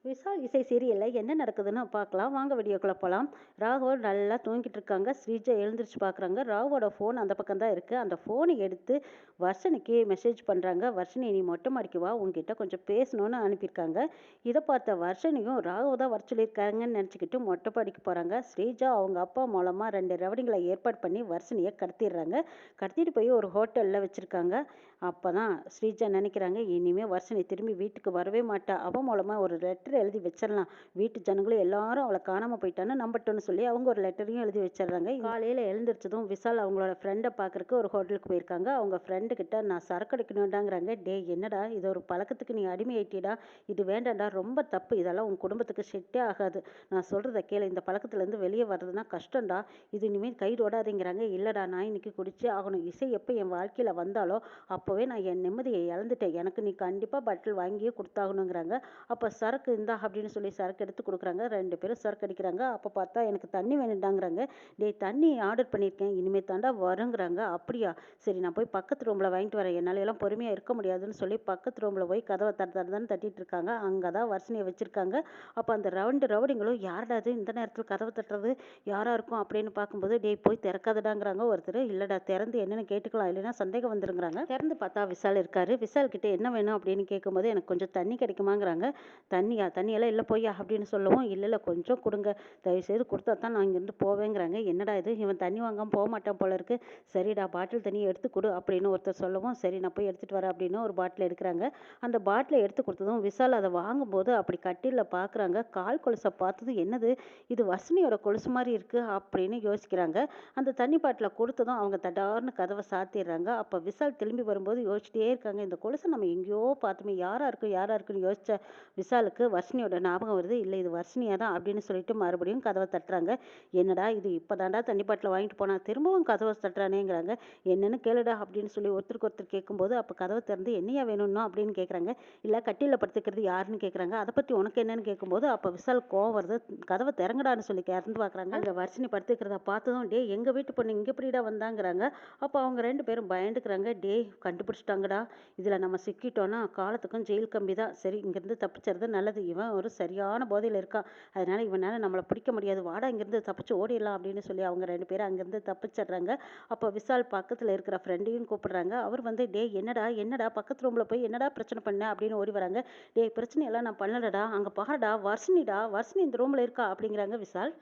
விசால் இசை சீரியல்ல என்ன நடக்குதுன்னு பார்க்கலாம். வாங்க வீடியோக்குள்ள போலாம். ராகவ் நல்லா தூங்கிட்டு இருக்காங்க. ஸ்ரீஜா எழுந்திரிச்சு பார்க்குறாங்க. ராகவோட ஃபோன் அந்த பக்கம் தான் இருக்கு. அந்த ஃபோனை எடுத்து வர்ஷினிக்கு மெசேஜ் பண்றாங்க. வர்ஷினி நீ மொட்டை மாடிக்கு வா, உன்கிட்ட கொஞ்சம் பேசணும்னு அனுப்பியிருக்காங்க. இதை பார்த்த வர்ஷினியும் ராகவ் தான் வர சொல்லியிருக்காங்கன்னு நினச்சிக்கிட்டு மொட்டை மாடிக்கு போறாங்க. ஸ்ரீஜா அவங்க அப்பா மூலமா 2 ரவுடிங்களை ஏற்பாடு பண்ணி வர்ஷினியை கடத்திடுறாங்க. கடத்திட்டு போய் ஒரு ஹோட்டல்ல வச்சிருக்காங்க. அப்பதான் ஸ்ரீஜா நினைக்கிறாங்க, இனிமே வர்ஷினி திரும்பி வீட்டுக்கு வரவே மாட்டா. அவன் மூலமா ஒரு லெட்டர் எழுதி வச்சிடலாம். வீட்டு ஜனங்களும் எல்லாரும் அவளை காணாம போயிட்டான்னு நம்பட்டும்னு சொல்லி அவங்க ஒரு லெட்டரையும் எழுதி வச்சிடுறாங்க. காலையில எழுந்திரிச்சதும் விஷால் அவங்களோட ஃப்ரெண்டை பார்க்கறக்கு ஒரு ஹோட்டலுக்கு போயிருக்காங்க. அவங்க ஃப்ரெண்டு கிட்ட நான் சரக்கு அடிக்கணும்டாங்கிறாங்க. டே என்னடா இது, ஒரு பழக்கத்துக்கு நீ அடிமையாயிட்டிடா, இது வேண்டாம்டா, ரொம்ப தப்பு, இதெல்லாம் உன் குடும்பத்துக்கு செட்டே ஆகாது, நான் சொல்றத கேளு, இந்த பழக்கத்துலேருந்து வெளியே வர்றதுன்னா கஷ்டம்டா, இது இனிமேல் கைவிடாதீங்கிறாங்க. இல்லடா நான் இன்னைக்கு குடிச்சே ஆகணும், இசை எப்போ என் வாழ்க்கையில வந்தாலோ அப்போவே நான் என் நிம்மதியை இழந்துட்டேன், எனக்கு நீ கண்டிப்பாக பாட்டில் வாங்கியே கொடுத்தாகணுங்கிறாங்க. அப்போ சரக்கு இந்தா அப்படின்னு சொல்லி சரக்கு எடுத்து கொடுக்குறாங்க. 2 பேரும் சரக்கு அடிக்கிறாங்க. அப்போ பார்த்தா எனக்கு தண்ணி வேணுண்டாங்கிறாங்க. டேய் தண்ணி ஆர்டர் பண்ணியிருக்கேன், இனிமேல் தாண்டா வருங்கிறாங்க. அப்படியா, சரி நான் போய் பக்கத்து ரூமில் வாங்கிட்டு வரேன், என்னால் எல்லாம் பொறுமையாக இருக்க முடியாதுன்னு சொல்லி பக்கத்து ரூமில் போய் கதவை தரதான்னு தட்டிட்டு இருக்காங்க. அங்கே தான் வர்ஷினியை வச்சுருக்காங்க. அப்போ அந்த ரவுடிங்களும் யாரடா அது இந்த நேரத்தில் கதவை தட்டுறது, யாராக இருக்கும் அப்படின்னு பார்க்கும்போது, டேய் போய் திறக்காதடாங்கிறாங்க ஒருத்தர். இல்லைடா திறந்து என்னென்னு கேட்டுக்கலாம், இல்லைன்னா சந்தேகம் வந்துருங்கிறாங்க. திறந்து பார்த்தா விஷால் இருக்காரு. விஷால் கிட்ட என்ன வேணும் அப்படின்னு கேட்கும்போது, எனக்கு கொஞ்சம் தண்ணி கிடைக்குமாங்கிறாங்க. தண்ணியா, தண்ணியெல்லாம் இல்லை போய்யா அப்படின்னு சொல்லவும், இல்லை இல்லை கொஞ்சம் கொடுங்க, தயவுசெய்து கொடுத்தா தான் நான் இங்கேருந்து போவேங்கிறாங்க. என்னடா இது, இவன் தண்ணி வாங்காமல் போக மாட்டான் போல இருக்கு, சரிடா பாட்டில் தண்ணியை எடுத்து கொடு அப்படின்னு ஒருத்தர் சொல்லவும், சரி நான் போய் எடுத்துகிட்டு வரேன் அப்படின்னு ஒரு பாட்டில் எடுக்கிறாங்க. அந்த பாட்டிலை எடுத்து கொடுத்ததும் விஷால் அதை வாங்கும்போது அப்படி கட்டிலில் பார்க்குறாங்க. கால் கொலுசை பார்த்ததும் என்னது இது, வர்ஷினியோட கொலுசு மாதிரி இருக்குது அப்படின்னு யோசிக்கிறாங்க. அந்த தண்ணி பாட்டிலை கொடுத்ததும் அவங்க தடார்னு கதவை சாத்திடுறாங்க. அப்போ விஷால் திரும்பி வரும்போது யோசிச்சிட்டே இருக்காங்க, இந்த கொலுசை நம்ம எங்கேயோ பார்த்துமே, யாரா இருக்குன்னு யோசிச்ச விஷாலுக்கு வர்ஷினியோட ஞாபகம் வருது. இல்லை இது வர்ஷினியா தான் அப்படின்னு சொல்லிட்டு மறுபடியும் கதவை தட்டுறாங்க. என்னடா இது, இப்போதாண்டா தண்ணி பாட்டில் வாங்கிட்டு போனா, திரும்பவும் கதவை தட்டுறானேங்கிறாங்க. என்னன்னு கேளுடா அப்படின்னு சொல்லி ஒருத்தருக்கு ஒருத்தர் கேட்கும்போது, அப்போ கதவை திறந்து என்னையா வேணும்னா அப்படின்னு கேட்குறாங்க. இல்லை கட்டிலில் படுத்துக்கிறது யாருன்னு கேட்குறாங்க. அதை பற்றி உனக்கு என்னன்னு கேட்கும்போது, அப்போ விஷால் கோவம் வருது. கதவை திறங்கடான்னு சொல்லி திறந்து பார்க்குறாங்க. அங்கே வர்ஷினி படுத்துக்கிறத பார்த்ததும், டே எங்கள் வீட்டு பொண்ணு இங்கே எப்படிடா வந்தாங்கிறாங்க. அப்போ அவங்க 2 பேரும் பயந்துக்கிறாங்க. டே கண்டுபிடிச்சிட்டாங்கடா, இதில் நம்ம சிக்கிட்டோன்னா காலத்துக்கும் ஜெயில் கம்பி தான், சரி இங்கேருந்து தப்பிச்சுறது நல்லது, இவன் ஒரு சரியான போதையில் இருக்கான், அதனால இவனால் நம்மளை பிடிக்க முடியாது, வாடா இங்கேருந்து தப்பிச்சு ஓடிடலாம் அப்படின்னு சொல்லி அவங்க 2 பேரும் அங்கேருந்து தப்பிச்சிடுறாங்க. அப்போ விஷால் பக்கத்தில் இருக்கிற ஃப்ரெண்டையும் கூப்பிடுறாங்க. அவர் வந்து, டே என்னடா என்னடா பக்கத்து ரூமில் போய் என்னடா பிரச்சனை பண்ண அப்படின்னு ஓடி வராங்க. டே பிரச்சனையெல்லாம் நான் பண்ணலடா, அங்கே பாருடா வர்ஷினி இந்த ரூமில் இருக்கா அப்படிங்கிறாங்க விஷால்.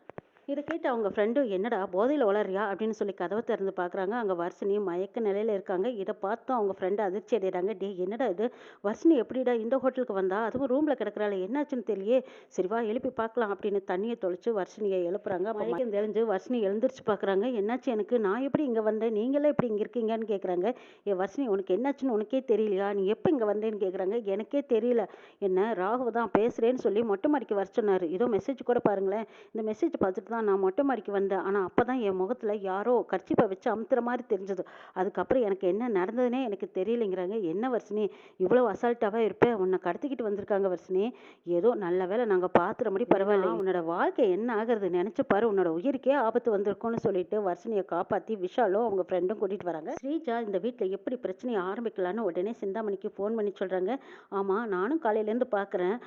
இதை கேட்டு அவங்க ஃப்ரெண்டும், என்னடா போதையில் வளரியா அப்படின்னு சொல்லி கதவை திறந்து பார்க்குறாங்க. அங்கே வர்ஷினி மயக்க நிலையில் இருக்காங்க. இதை பார்த்தும் அவங்க ஃப்ரெண்டு அதிர்ச்சி அடைகிறாங்க. டே என்னடா இது, வர்ஷினி எப்படிடா இந்த ஹோட்டலுக்கு வந்தா, அதுவும் ரூமில் கிடக்குறாள், என்னாச்சுன்னு தெரியலையே, சரி வா எழுப்பி பார்க்கலாம் அப்படின்னு தண்ணியை தொளிச்சு வர்ஷினியை எழுப்புறாங்க. அப்போ மயக்கம் தெளிஞ்சு வர்ஷினி எழுந்திரிச்சு பார்க்குறாங்க. என்னாச்சு எனக்கு, நான் எப்படி இங்கே வந்தேன், நீங்களே எப்படி இங்கே இருக்கீங்கன்னு கேட்குறாங்க. வர்ஷினி உனக்கு என்னாச்சுன்னு உனக்கே தெரியலையா, நீ எப்போ இங்கே வந்தேன்னு கேட்குறாங்க. எனக்கே தெரியல, என்ன ராகவ தான் பேசுகிறேன்னு சொல்லி மொட்டை மாடிக்கு வர சொன்னார், இதோ மெசேஜ் கூட பாருங்களேன், இந்த மெசேஜ் பார்த்துட்டு தான் நான் மொட்டை மாடிக்கு வந்தேன், ஆனால் அப்போ தான் என் முகத்தில் யாரோ கர்ச்சீப்பை வச்சு அமுத்துற மாதிரி தெரிஞ்சது, அதுக்கப்புறம் எனக்கு என்ன நடந்ததுன்னே எனக்கு தெரியலைங்கிறாங்க. என்ன வர்ஷினி இவ்வளோ அசால்ட்டாகவே இருப்பேன், உன்னை கடத்திக்கிட்டு வந்திருக்காங்க வர்ஷினி, ஏதோ நல்ல வேலை நாங்கள் பார்த்துற மாதிரி பரவாயில்ல, உன்னோட வாழ்க்கை என்ன ஆகிறது நினச்சி பாரு, உன்னோட உயிருக்கே ஆபத்து வந்திருக்கும்னு சொல்லிட்டு வர்ஷினியை காப்பாற்றி விஷாலும் அவங்க ஃப்ரெண்டும் கூட்டிகிட்டு வராங்க. ஸ்ரீஜா இந்த வீட்டில் எப்படி பிரச்சனையை ஆரம்பிக்கலான்னு உடனே சிந்தாமணிக்கு ஃபோன் பண்ணி சொல்கிறாங்க. ஆமாம் நானும் காலையிலேருந்து பார்க்குறேன்,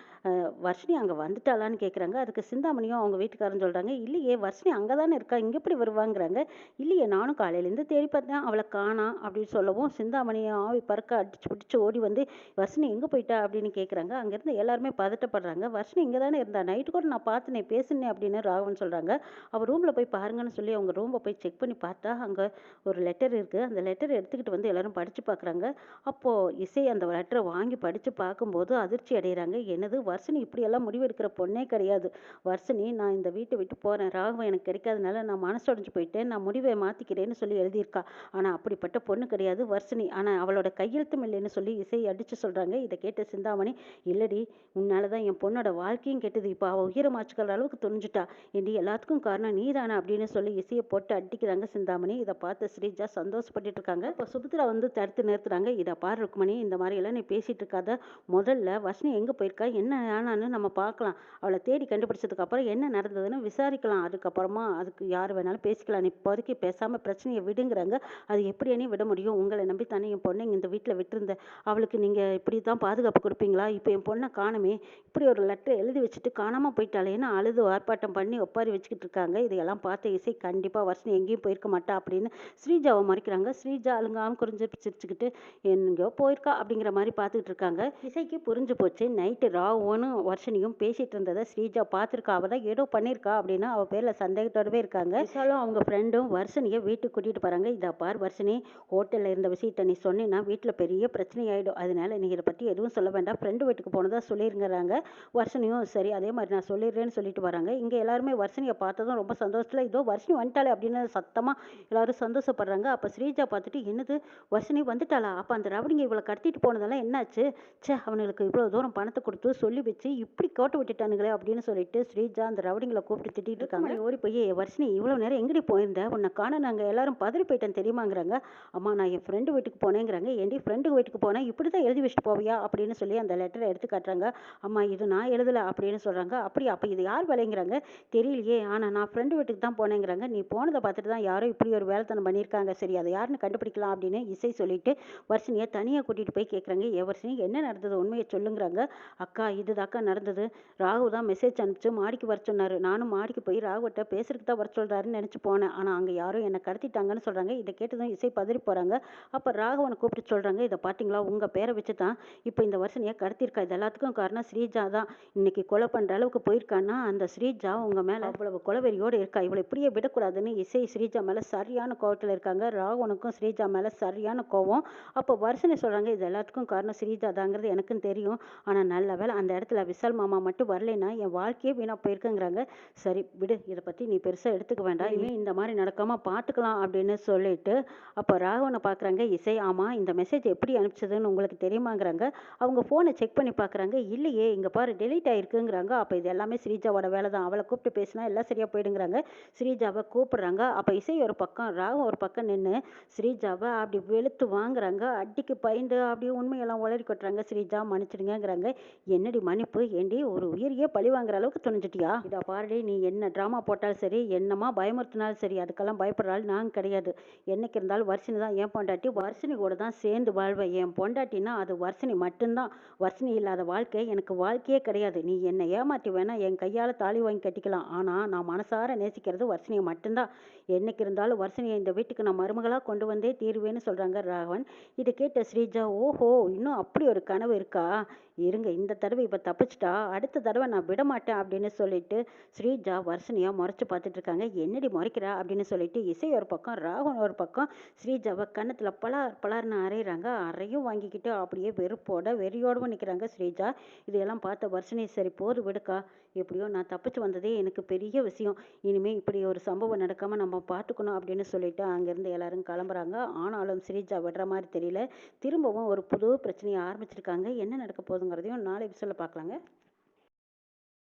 வர்ஷினி அங்கே வந்துட்டாளான்னு கேட்குறாங்க. அதுக்கு சிந்தாமணியும் அவங்க வீட்டுக்காரன்னு சொல்கிறாங்க, இல்லையே வர்ஷினி அங்கே தானே இருக்கா, இங்கே எப்படி வருவாங்கிறாங்க. இல்லையே நானும் காலையிலேருந்து தேடி பார்த்தேன், அவளை காணோம் அப்படின்னு சொல்லவும், சிந்தாமணியை ஆவி பறக்க அடிச்சு பிடிச்சி ஓடி வந்து, வர்ஷினி எங்கே போயிட்டா அப்படின்னு கேட்குறாங்க. அங்கேருந்து எல்லாருமே பதட்டப்படுறாங்க. வர்ஷினி இங்கே தானே இருந்தா, நைட்டு கூட நான் பார்த்துனே பேசுனேன் அப்படின்னு ராகவன் சொல்கிறாங்க. அவர் ரூமில் போய் பாருங்கன்னு சொல்லி அவங்க ரூமை போய் செக் பண்ணி பார்த்தா அங்கே ஒரு லெட்டர் இருக்குது. அந்த லெட்டரை எடுத்துக்கிட்டு வந்து எல்லாரும் படித்து பார்க்குறாங்க. அப்போது இசை அந்த லெட்டரை வாங்கி படித்து பார்க்கும்போது அதிர்ச்சி அடைகிறாங்க. என்னது, வர்ஷினி இப்படியெல்லாம் முடிவெடுக்கிற பொண்ணே கிடையாது, வர்ஷினி நான் இந்த வீட்டை விட்டு போகிறேன், ராகவன் எனக்கு கிடைக்காதனால நான் மனசுடைஞ்சு போயிட்டேன், நான் முடிவை மாற்றிக்கிறேன்னு சொல்லி எழுதியிருக்கா, ஆனால் அப்படிப்பட்ட பொண்ணு கிடையாது வர்ஷினி, ஆனால் அவளோட கையெழுத்தும் இல்லைன்னு சொல்லி இசை அடித்து சொல்கிறாங்க. இதை கேட்ட சிந்தாமணி, இல்லடி உன்னால தான் என் பொண்ணோட வாழ்க்கையும் கெட்டது, இப்போ அவள் உயிரை மாச்சுக்கிற அளவுக்கு துணிஞ்சிட்டா, ஏண்டி எல்லாத்துக்கும் காரணம் நீ தானே அப்படின்னு சொல்லி இசையை போட்டு அடிக்கிறாங்க சிந்தாமணி. இதை பார்த்து ஸ்ரீஜா சந்தோஷப்பட்டுட்டு இருக்காங்க. இப்போ சுபத்ரா வந்து தடுத்து நிறுத்துறாங்க. இதை பாரு ருக்மணி, இந்த மாதிரி எல்லாம் நீ பேசிட்டு இருக்காத, முதல்ல வர்ஷினி எங்கே போயிருக்கா என்ன ஆனான்னு நம்ம பார்க்கலாம், அவளை தேடி கண்டுபிடிச்சதுக்கு அப்புறம் என்ன நடந்ததுன்னு விசாரிக்கலாம் பேசிக்கலாம், அதுக்கப்புறமா அதுக்கு யார் வேணாலும் பேசிக்கலாம், நீ இப்போதைக்கு பேசாமல் பிரச்சனையை விடுங்கிறாங்க. அது எப்படி அண்ணி விட முடியும்? உங்களை நம்பி தானே என் பொண்ணை இந்த வீட்டில் விட்டுருந்தேன். அவளுக்கு நீங்கள் இப்படி தான் பாதுகாப்பு கொடுப்பீங்களா? இப்போ என் பொண்ணை காணுமே, இப்படி ஒரு லெட்டர் எழுதி வச்சுட்டு காணாமல் போயிட்டாளேன்னு அழுது ஆர்ப்பாட்டம் பண்ணி ஒப்பாரி வச்சுக்கிட்டு இருக்காங்க. இதையெல்லாம் பார்த்த இசை கண்டிப்பாக வர்ஷினி எங்கேயும் போயிருக்க மாட்டா அப்படின்னு ஸ்ரீஜாவை மறைக்கிறாங்க. ஸ்ரீஜா அழுங்காமல் குறிஞ்சு சிரிச்சுக்கிட்டு எங்கேயோ போயிருக்கா அப்படிங்கிற மாதிரி பார்த்துக்கிட்டு இருக்காங்க. இசைக்கு புரிஞ்சு போச்சு. நைட்டு ராவும் வர்ஷினியும் பேசிட்டு இருந்ததை ஸ்ரீஜா பார்த்துருக்கா. அவள் தான் ஏதோ பண்ணியிருக்கா அப்படின்னு அவள் பேரில் சந்தேகத்தோடவே இருக்காங்க. விஷாலும் அவங்க ஃப்ரெண்டும் வர்ஷினியை வீட்டுக்கு கூட்டிகிட்டு போகிறாங்க. இதை பார் வர்ஷினி, ஹோட்டலில் இருந்த விஷயத்தை நீ சொன்னீன்னா வீட்டில் பெரிய பிரச்சனை ஆகிடும். அதனால நீ இதை பற்றி எதுவும் சொல்ல வேண்டாம், ஃப்ரெண்டு வீட்டுக்கு போனதா சொல்லிருங்கிறாங்க. வர்ஷினியும் சரி அதே மாதிரி நான் சொல்லிடுறேன்னு சொல்லிட்டு வராங்க. இங்கே எல்லாருமே வர்ஷினியை பார்த்ததும் ரொம்ப சந்தோஷத்தில் இதோ வர்ஷினி வந்துட்டாளே அப்படின்னு சத்தமாக எல்லாரும் சந்தோஷப்படுறாங்க. அப்போ ஸ்ரீஜா பார்த்துட்டு என்னது வர்ஷினி வந்துட்டாளா? அப்போ அந்த ரவுடிங்க இவளை கடத்திட்டு போனதெல்லாம் என்னாச்சு? ச்சே, அவனுங்களுக்கு இவ்வளோ தூரம் பணத்தை கொடுத்து சொல்லி வச்சு இப்படி கோட்டை விட்டுட்டானுங்களே அப்படின்னு சொல்லிட்டு ஸ்ரீஜா அந்த ரவுடிங்களை கூப்பிட்டு திட்டிட்டு இருக்காங்க. ஓடி போய் வர்ஷினி இவ்வளோ நேரம் எங்கடி போயிருந்த? உன்னை காண நாங்கள் எல்லாரும் பதறி போயிட்டேன் தெரியுமாங்கிறாங்க. அம்மா நான் என் ஃப்ரெண்டு வீட்டுக்கு போனேங்கிறாங்க. ஏன்டி ஃப்ரெண்டு வீட்டுக்கு போனேன் இப்படி தான் எழுதி வச்சுட்டு போவியா அப்படின்னு சொல்லி அந்த லெட்டரை எடுத்து காட்டுறாங்க. அம்மா இது நான் எழுதலை அப்படின்னு சொல்கிறாங்க. அப்படி அப்போ இது யார் வேலைங்கிறாங்க? தெரியலையே, ஆனால் நான் ஃப்ரெண்டு வீட்டுக்கு தான் போனேங்கிறாங்க. நீ போனதை பார்த்துட்டு தான் யாரோ இப்படி ஒரு வேலைத்தனம் பண்ணியிருக்காங்க, சரி அதை யாருன்னு கண்டுபிடிக்கலாம் அப்படின்னு இசை சொல்லிட்டு வர்ஷினியை தனியாக கூட்டிகிட்டு போய் கேட்குறாங்க. வர்ஷினி என்ன நடந்தது உண்மையை சொல்லுங்கிறாங்க. அக்கா இதுதாக்கா நடந்தது, ராகு தான் மெசேஜ் அனுப்பிச்சு மாடிக்கு வர சொன்னார். நானும் மாடிக்கு போய் ராகுகிட்ட பேசுறதுக்கு தான் வர சொல்கிறாருன்னு நினச்சி போனேன். ஆனால் அங்கே யாரும் என்னை கடத்திட்டாங்கன்னு சொல்கிறாங்க. இதை கேட்டதும் இசை பதறி போகிறாங்க. அப்போ ராகவனை கூப்பிட்டு சொல்கிறாங்க, இதை பார்த்தீங்களா உங்கள் பேரை வச்சு தான் இப்போ இந்த வர்ஷினியை கடத்திருக்கா. இது எல்லாத்துக்கும் காரணம் ஸ்ரீஜா தான். இன்னைக்கு கொலை பண்ணுற அளவுக்கு போயிருக்கான்னா அந்த ஸ்ரீஜா உங்கள் மேலே அவ்வளவு கொலவெறியோடு இருக்கா. இவளை இப்படியே விடக்கூடாதுன்னு இசை ஸ்ரீஜா மேலே சரியான கோவத்தில் இருக்காங்க. ராகவனுக்கும் ஸ்ரீஜா மேலே சரியான கோவம். அப்போ வர்ஷினி சொல்கிறாங்க, இது எல்லாத்துக்கும் காரணம் ஸ்ரீஜா தாங்கிறது எனக்கும் தெரியும். ஆனால் நல்ல வேலை அந்த இடத்துல விஷால் மாமா மட்டும் வரலைன்னா என் வாழ்க்கையே வீணாக போயிருக்குங்கிறாங்க. சரி விடு, இதை பற்றி நீ பெருசாக எடுத்துக்க வேண்டாம், இனிமேல் இந்த மாதிரி நடக்காமல் பார்த்துக்கலாம் அப்படின்னு சொல்லிட்டு அப்போ ராகவனை பார்க்குறாங்க இசை. ஆமாம் இந்த மெசேஜ் எப்படி அனுப்பிச்சதுன்னு உங்களுக்கு தெரியுமாங்கிறாங்க. அவங்க ஃபோனை செக் பண்ணி பார்க்குறாங்க. இல்லையே, இங்கே பாரு டெலீட் ஆகிருக்குங்கிறாங்க. அப்போ இது எல்லாமே ஸ்ரீஜாவோட வேலை தான், அவளை கூப்பிட்டு பேசினா எல்லாம் சரியாக போயிடுங்கிறாங்க. ஸ்ரீஜாவை கூப்பிட்றாங்க. அப்போ இசை ஒரு பக்கம் ராகம் ஒரு பக்கம் நின்று ஸ்ரீஜாவை அப்படி வெளுத்து வாங்குறாங்க. அடிக்கு பயந்து அப்படியே உண்மையெல்லாம் உளறி கொட்டுறாங்க. ஸ்ரீஜா மன்னிச்சிடுங்கிறாங்க. என்னடி மன்னிப்பு? ஏண்டி ஒரு உயிரியே பழி வாங்குற அளவுக்கு துணிஞ்சிட்டியா? இதை பாருடி, நீ என்ன ட்ராமா போட்டாலும் சரி, என்னமா பயமுறுத்தினாலும் சரி, அதுக்கெல்லாம் பயப்படுறாள் நாங்கள் கிடையாது. என்னைக்கு இருந்தாலும் வர்ஷினி தான் என் பொண்டாட்டி, வர்ஷினி கூட தான் சேர்ந்து வாழ்வேன். என் பொண்டாட்டினா அது வர்ஷினி மட்டும்தான். வர்ஷினி இல்லாத வாழ்க்கை எனக்கு வாழ்க்கையே கிடையாது. நீ என்னை ஏமாற்றி வேணா என் கையால் தாலி வாங்கி கட்டிக்கலாம், ஆனால் நான் மனசார நேசிக்கிறது வர்ஷினியை மட்டும்தான். என்னைக்கு இருந்தாலும் வர்ஷினியை இந்த வீட்டுக்கு நான் மருமகளாக கொண்டு வந்தே தீர்வேன்னு சொல்கிறாங்க ராகவன். இதை கேட்ட ஸ்ரீஜா, ஓஹோ இன்னும் அப்படி ஒரு கனவு இருக்கா, இருங்க இந்த தடவை இப்போ தப்பிச்சிட்டா அடுத்த தடவை நான் விட மாட்டேன் அப்படின்னு சொல்லிட்டு ஸ்ரீஜா வர்ஷினியாக முறைச்சி பார்த்துட்டு இருக்காங்க. என்னடி முறைக்கிறா அப்படின்னு சொல்லிட்டு இசை ஒரு பக்கம் ராகவன் ஒரு பக்கம் ஸ்ரீஜாவை கன்னத்தில் பலார் பலார்னு அரைகிறாங்க. அறையும் வாங்கிக்கிட்டு அப்படியே வெறுப்போட வெறியோடவும் நிற்கிறாங்க ஸ்ரீஜா. இதையெல்லாம் பார்த்த வர்ஷினி, சரி போது விடுக்கா, எப்படியோ நான் தப்பிச்சு வந்ததே எனக்கு பெரிய விஷயம், இனிமேல் இப்படி ஒரு சம்பவம் நடக்காமல் நம்ம பார்த்துக்கணும் அப்படின்னு சொல்லிட்டு அங்கேருந்து எல்லாரும் கிளம்புறாங்க. ஆனாலும் ஸ்ரீஜா விடுற மாதிரி தெரியல. திரும்பவும் ஒரு புது பிரச்சனையை ஆரம்பிச்சிருக்காங்க. என்ன நடக்க போகுதுங்கிறதையும் நாளை எபிசோடில் பார்க்கலாங்க.